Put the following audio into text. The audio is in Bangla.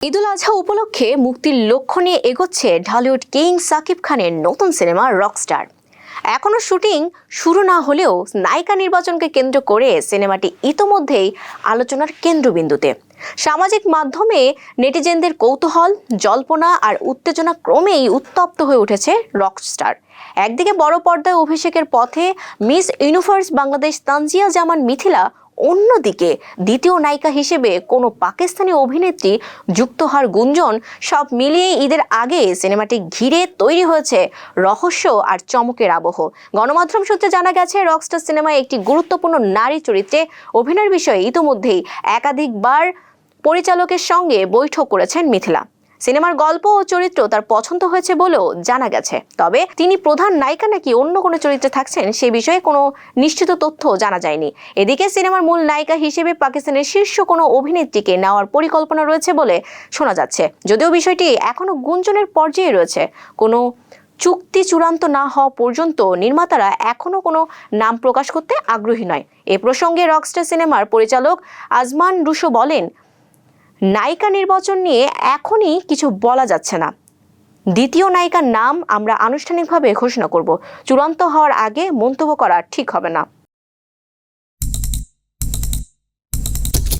ঈদুল আজহা উপলক্ষে মুক্তির লক্ষ্য নিয়ে এগোচ্ছে ঢালিউড কিং সাকিব খানের নতুন সিনেমা রকস্টার। এখনো শুটিং শুরু না হলেও নায়িকা নির্বাচনকে কেন্দ্র করে সিনেমাটি ইতোমধ্যেই আলোচনার কেন্দ্রবিন্দুতে। সামাজিক মাধ্যমে নেটিজেনদের কৌতূহল, জল্পনা আর উত্তেজনা ক্রমেই উত্তপ্ত হয়ে উঠেছে রকস্টার। একদিকে বড় পর্দায় অভিষেকের পথে মিস ইউনিভার্স বাংলাদেশ তানজিয়া জামান মিথিলা, অন্যদিকে দ্বিতীয় নায়িকা হিসেবে কোনো পাকিস্তানি অভিনেত্রী যুক্ত হওয়ার গুঞ্জন। সব মিলিয়ে ঈদের আগে সিনেমাটি ঘিরে তৈরি হয়েছে রহস্য আর চমকের আবহ। গণমাধ্যম সূত্রে জানা গেছে, রকস্টার সিনেমায় একটি গুরুত্বপূর্ণ নারী চরিত্রে অভিনয়ের বিষয়ে ইতোমধ্যেই একাধিকবার পরিচালকের সঙ্গে বৈঠক করেছেন মিথিলা। সিনেমার গল্প ও চরিত্র তার পছন্দ হয়েছে বলেও জানা গেছে। তবে তিনি প্রধান নায়িকা নাকি অন্য কোনো চরিত্রে থাকছেন সে বিষয়ে কোনো নিশ্চিত তথ্য জানা যায়নি। এদিকে সিনেমার মূল নায়িকা হিসেবে পাকিস্তানের শীর্ষ কোনো অভিনেত্রীকে নেওয়ার পরিকল্পনা রয়েছে বলে শোনা যাচ্ছে, যদিও বিষয়টি এখনো গুঞ্জনের পর্যায়ে রয়েছে। কোনো চুক্তি চূড়ান্ত না হওয়া পর্যন্ত নির্মাতারা এখনো কোনো নাম প্রকাশ করতে আগ্রহী নয়। এ প্রসঙ্গে রকস্টার সিনেমার পরিচালক আজমান রুশো বলেন, নায়িকা নির্বাচন নিয়ে এখনই কিছু বলা যাচ্ছে না। দ্বিতীয় নায়িকার নাম আমরা আনুষ্ঠানিকভাবে ঘোষণা করব। চূড়ান্ত হওয়ার আগে মন্তব্য করা ঠিক হবে না।